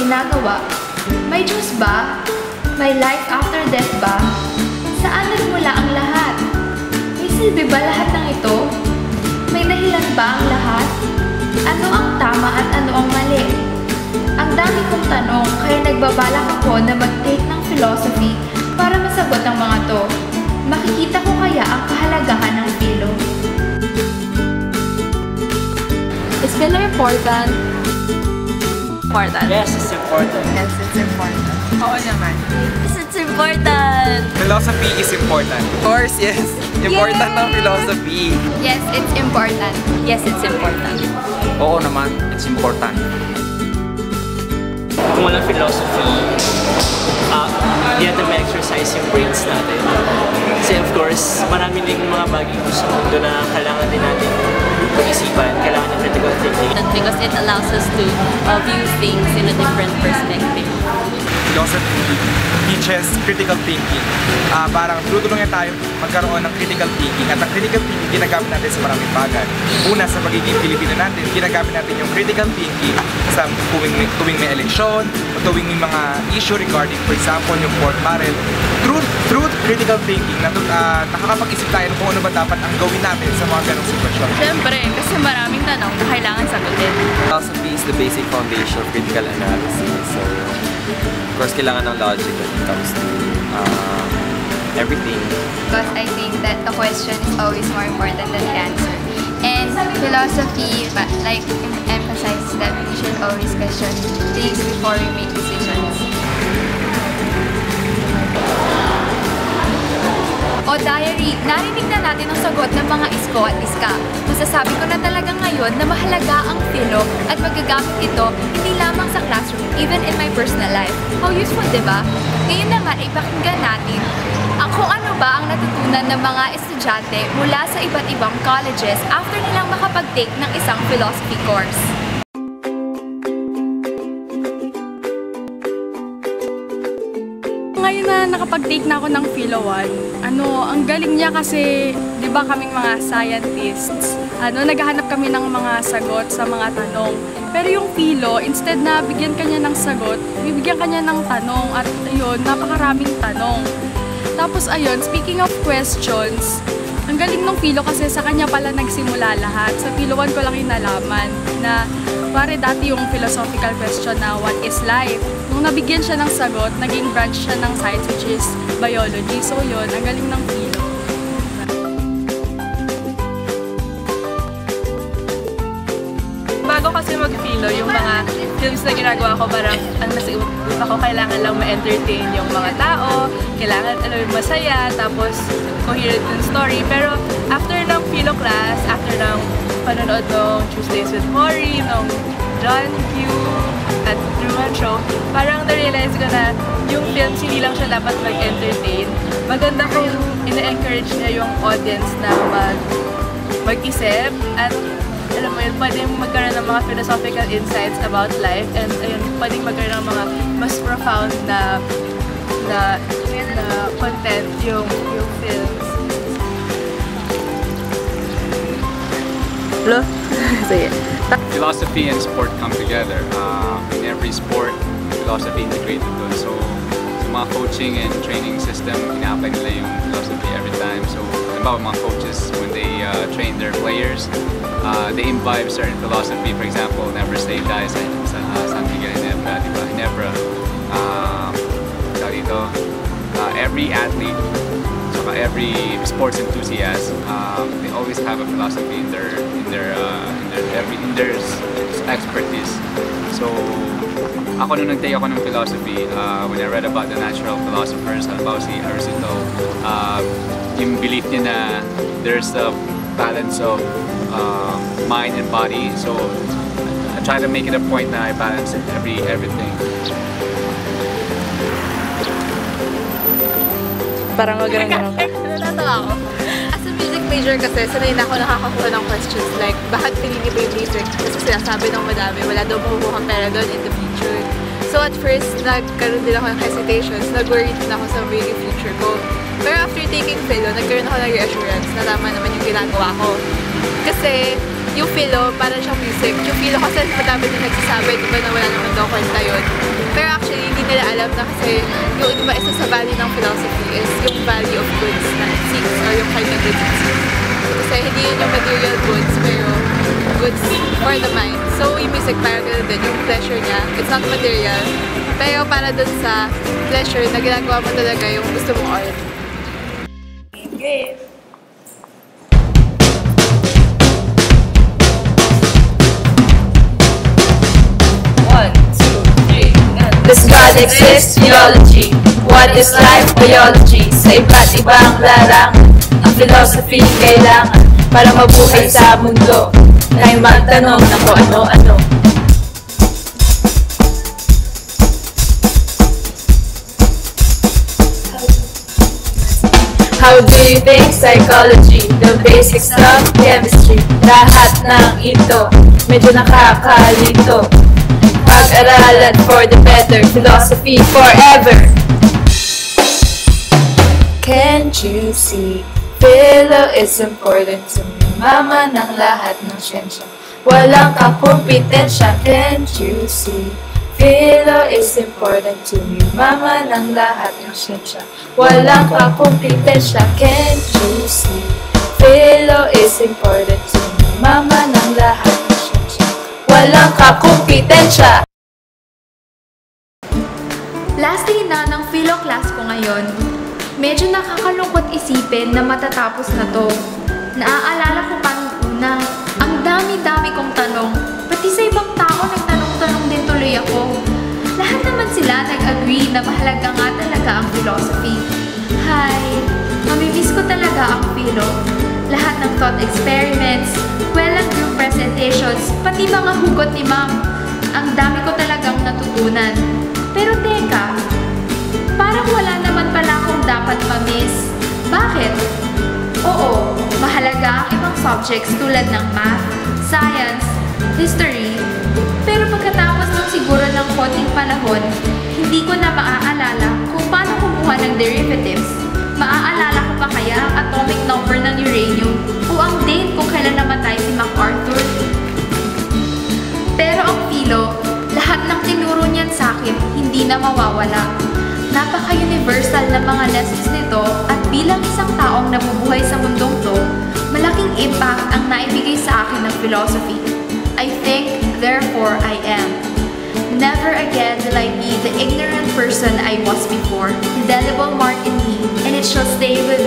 ginagawa? May Diyos ba? May life after death ba? Saan nagmula ang lahat? May silbi ba lahat ng ito? May dahilan ba ang lahat? Ano ang tama at ano ang mali? Ang dami kong tanong, kaya nagbabalak ako na mag-take ng philosophy para masagot ang mga to. Makikita ko kaya ang kahalagahan ng philo. Is philo important? Important. Yes, it's important. Yes, it's important. Oo naman. Yes, it's important. Philosophy is important. Of course, yes. Important ng philosophy. Yes, it's important. Yes, it's important. Oo naman, it's important. Kung walang philosophy, hindi natin ma-exercise yung brains natin. Kasi of course, marami din mga bagay sa mundo na kailangan din natin pag-isipan, kailangan ng critical thinking. Because it allows us to view things in a different perspective. Philosophy teaches critical thinking. Parang tutulungan tayo magkaroon ng critical thinking. At ang critical thinking ginagamit natin sa maraming bagay. Una, sa pagiging Pilipino natin, ginagamit natin yung critical thinking sa tuwing may eleksyon, o tuwing may mga issue regarding, for example, yung court martial. Through critical thinking, nakakapag-isip tayo kung ano ba dapat ang gawin natin sa mga ganong sitwasyon. Siyempre, kasi maraming tanong na kailangan sagutin. Philosophy is the basic foundation of critical analysis. So, of course, kailangan ng logic when it comes to everything. Because I think that the question is always more important than the answer. And philosophy, like, emphasizes that we should always question things before we make decisions. O diary, narinig na natin ang sagot ng mga isko at iska. Masasabi ko na talaga ngayon na mahalaga ang philo at magagamit ito hindi lamang sa classroom, even in my personal life. How useful, diba? Ngayon naman ay pakinggan natin kung ano ba ang natutunan ng mga estudyante mula sa iba't ibang colleges after nilang makapag-take ng isang philosophy course. Ngayon na nakapag-take na ako ng Philo 1, ang galing niya kasi, di ba kaming mga scientists, naghahanap kami ng mga sagot sa mga tanong. Pero yung Philo, instead na bigyan kanya ng sagot, bibigyan kanya ng tanong at ayun, napakaraming tanong. Tapos ayun, speaking of questions, ang galing ng Philo kasi sa kanya pala nagsimula lahat. Sa Philo 1 ko lang yung nalaman na pare dati yung philosophical question na what is life? Nung nabigyan siya ng sagot, naging branch siya ng science which is biology. So yun, ang galing ng Philo. Bago kasi mag-Philo, yung mga films na ginagawa ko, parang ang nasa utak ko, kailangan lang ma-entertain yung mga tao, kailangan masaya, tapos coherent yung story. Pero after ng Philo class, after ng panonood ng Tuesdays with Maury, ng John Q, at Truman Show, parang na-realize ko na yung films hindi lang siya dapat mag-entertain. Maganda kung ina-encourage niya yung audience na mag-isip at alam mo yun, pwedeng magkaroon ng mga philosophical insights about life and ayun, pwedeng magkaroon ng mga mas profound na content yung films. Hello? Sige. Philosophy and sport come together. In every sport, philosophy integrated doon. So, sa mga coaching and training system, ina-apply nila yung philosophy every time. So, halimbawa mga coaches, when they train their players, they imbibe certain philosophy. For example, never say die sa San Miguel Ginebra, diba? Ginebra. Dito, every athlete, every sports enthusiast, they always have a philosophy in their expertise. So, ako nung nag-take ako ng philosophy, when I read about the natural philosophers, halimbawa si Aristotle, yung belief niya na there's a balance of mind and body. So, I try to make it a point na I balance everything. Parang ganun-ganun. Natatawa ako. As a music major kasi, sanay na ako nakakakuha ng questions like, bakit pinili ba yung music? Kasi sinasabi ng madami, wala daw makukuha pera doon in the future. So at first, nagkaroon din ako ng hesitations, nag-worry din ako sa magiging future ko. Pero after taking Philo, nagkaroon ako ng reassurance na tama naman yung ginagawa ko. Kasi yung philo, parang siyang music. Yung philo kasi madami na nagsasabi, di ba, na wala naman daw kwenta yun. Pero actually, hindi nila alam na kasi yung iba isa sa value ng philosophy is yung value of goods na it seeks, or yung kind of goods it seeks. Kasi hindi yun yung material goods, pero goods for the mind. So, yung music parang gano'n din, yung pleasure niya, it's not material. Pero para dun sa pleasure na ginagawa mo talaga yung gusto mong art. Okay. Does God exist? Theology. What is life? Biology. Sa iba't ibang larangan, ang philosophy kailangan para mabuhay sa mundo. Tayo magtanong na kung ano-ano. How do you think? Psychology. The basic stuff, chemistry. Lahat ng ito, medyo nakakalito. Pag-aralan for the better, philosophy forever. Can't you see? Philo is important to me. Mama ng lahat ng siyensya. Walang kakumpetensya. Can't you see? Philo is important to me. Mama ng lahat ng siyensya. Walang kakumpetensya. Can't you see? Philo is important to me. Mama ng lahat ng siyensya. Walang kakumpetensya. Last day na ng philo class ko ngayon. Medyo nakakalungkot isipin na matatapos na to. Naaalala ko pa nung una, ang dami-dami kong tanong, pati sa ibang tao nagtanong-tanong din tuloy ako. Lahat naman sila nag-agree na mahalaga nga talaga ang philosophy. Hi! Mamimiss ko talaga ang philo. Lahat ng thought experiments, kwelang group presentations, pati mga hugot ni ma'am. Ang dami ko talagang natutunan. Pero teka, parang wala naman pala akong dapat ma-miss. Bakit? Oo, mahalaga ang ibang subjects tulad ng math, science, history. Pero pagkatapos ng siguro ng konting panahon, hindi ko na maaalala kung paano kumuha ng derivatives. Maaalala ko pa kaya ang atomic number ng uranium o ang date kung kailan namatay si MacArthur? Pero ang philo, lahat ng tinuro niyan sa akin, hindi na mawawala. Napaka-universal na mga lessons nito at bilang isang taong nabubuhay sa mundong to, malaking impact ang naibigay sa akin ng philosophy. I think, therefore I am. Never again will I be the ignorant person I was before. Indelible mark in me, and it shall stay with